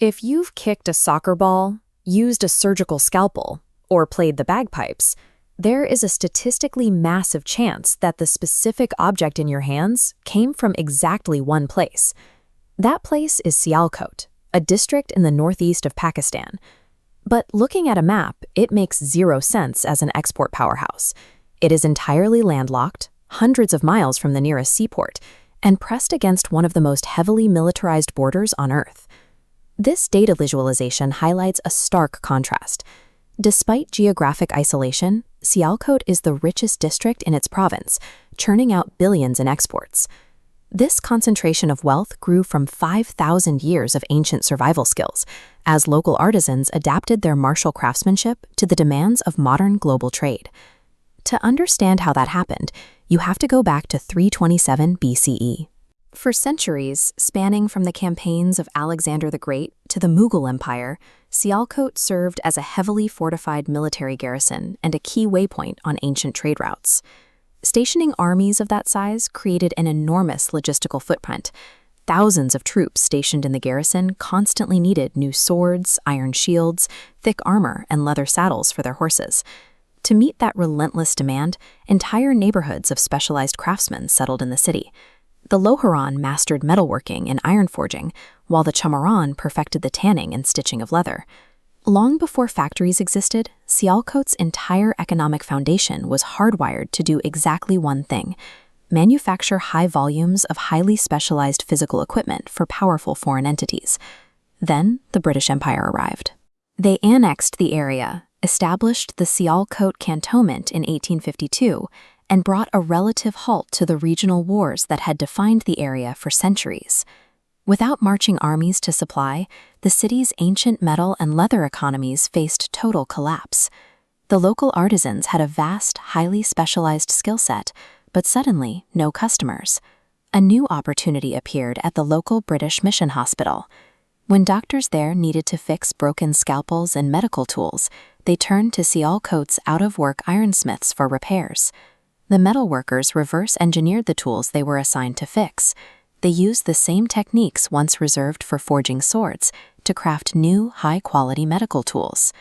If you've kicked a soccer ball, used a surgical scalpel, or played the bagpipes, there is a statistically massive chance that the specific object in your hands came from exactly one place. That place is Sialkot, a district in the northeast of Pakistan. But looking at a map, it makes zero sense as an export powerhouse. It is entirely landlocked, hundreds of miles from the nearest seaport, and pressed against one of the most heavily militarized borders on Earth. This data visualization highlights a stark contrast. Despite geographic isolation, Sialkot is the richest district in its province, churning out billions in exports. This concentration of wealth grew from 5,000 years of ancient survival skills, as local artisans adapted their martial craftsmanship to the demands of modern global trade. To understand how that happened, you have to go back to 327 BCE. For centuries, spanning from the campaigns of Alexander the Great to the Mughal Empire, Sialkot served as a heavily fortified military garrison and a key waypoint on ancient trade routes. Stationing armies of that size created an enormous logistical footprint. Thousands of troops stationed in the garrison constantly needed new swords, iron shields, thick armor, and leather saddles for their horses. To meet that relentless demand, entire neighborhoods of specialized craftsmen settled in the city. The Loharan mastered metalworking and iron forging, while the Chamaran perfected the tanning and stitching of leather. Long before factories existed, Sialkot's entire economic foundation was hardwired to do exactly one thing: manufacture high volumes of highly specialized physical equipment for powerful foreign entities. Then the British Empire arrived. They annexed the area, established the Sialkot Cantonment in 1852, and brought a relative halt to the regional wars that had defined the area for centuries. Without marching armies to supply, the city's ancient metal and leather economies faced total collapse. The local artisans had a vast, highly specialized skill set, but suddenly no customers. A new opportunity appeared at the local British mission hospital. When doctors there needed to fix broken scalpels and medical tools, they turned to Sialkot's out-of-work ironsmiths for repairs. The metalworkers reverse-engineered the tools they were assigned to fix. They used the same techniques once reserved for forging swords to craft new, high-quality medical tools.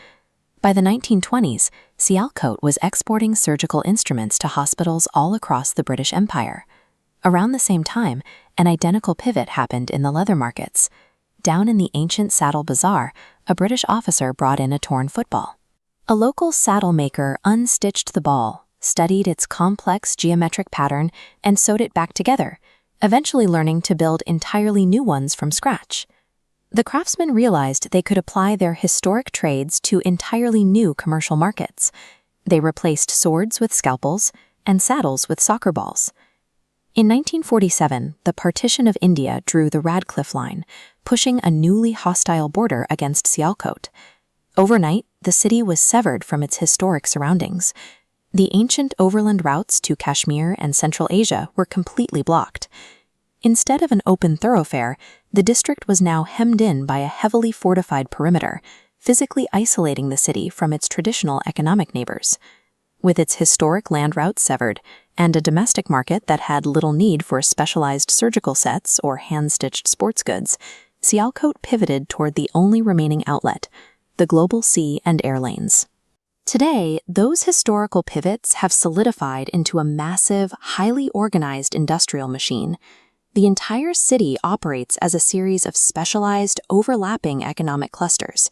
By the 1920s, Sialkot was exporting surgical instruments to hospitals all across the British Empire. Around the same time, an identical pivot happened in the leather markets. Down in the ancient saddle bazaar, a British officer brought in a torn football. A local saddle maker unstitched the ball, studied its complex geometric pattern, and sewed it back together, eventually learning to build entirely new ones from scratch. The craftsmen realized they could apply their historic trades to entirely new commercial markets. They replaced swords with scalpels and saddles with soccer balls. In 1947, the partition of India drew the Radcliffe Line, pushing a newly hostile border against Sialkot. Overnight, the city was severed from its historic surroundings. The ancient overland routes to Kashmir and Central Asia were completely blocked. Instead of an open thoroughfare, the district was now hemmed in by a heavily fortified perimeter, physically isolating the city from its traditional economic neighbors. With its historic land routes severed, and a domestic market that had little need for specialized surgical sets or hand-stitched sports goods, Sialkot pivoted toward the only remaining outlet, the global sea and air lanes. Today, those historical pivots have solidified into a massive, highly organized industrial machine. The entire city operates as a series of specialized, overlapping economic clusters.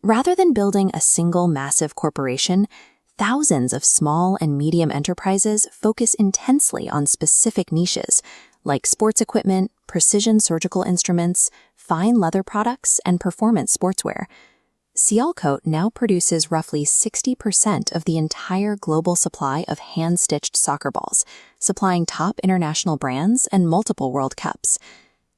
Rather than building a single massive corporation, thousands of small and medium enterprises focus intensely on specific niches, like sports equipment, precision surgical instruments, fine leather products, and performance sportswear. Sialkot now produces roughly 60% of the entire global supply of hand-stitched soccer balls, supplying top international brands and multiple World Cups.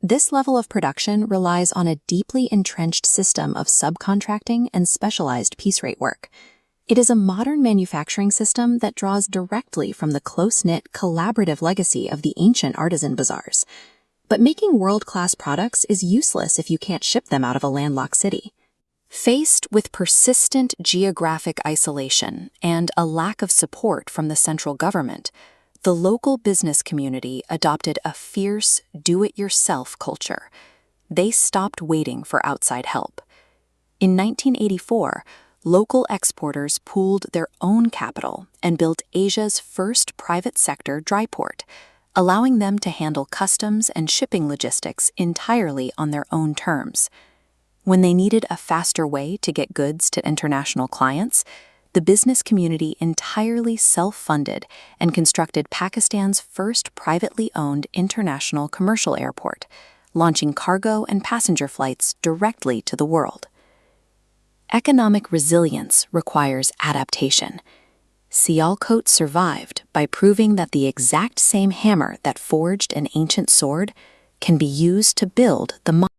This level of production relies on a deeply entrenched system of subcontracting and specialized piece rate work. It is a modern manufacturing system that draws directly from the close-knit, collaborative legacy of the ancient artisan bazaars. But making world-class products is useless if you can't ship them out of a landlocked city. Faced with persistent geographic isolation and a lack of support from the central government, the local business community adopted a fierce, do-it-yourself culture. They stopped waiting for outside help. In 1984, local exporters pooled their own capital and built Asia's first private sector dry port, allowing them to handle customs and shipping logistics entirely on their own terms. When they needed a faster way to get goods to international clients, the business community entirely self-funded and constructed Pakistan's first privately owned international commercial airport, launching cargo and passenger flights directly to the world. Economic resilience requires adaptation. Sialkot survived by proving that the exact same hammer that forged an ancient sword can be used to build the modern.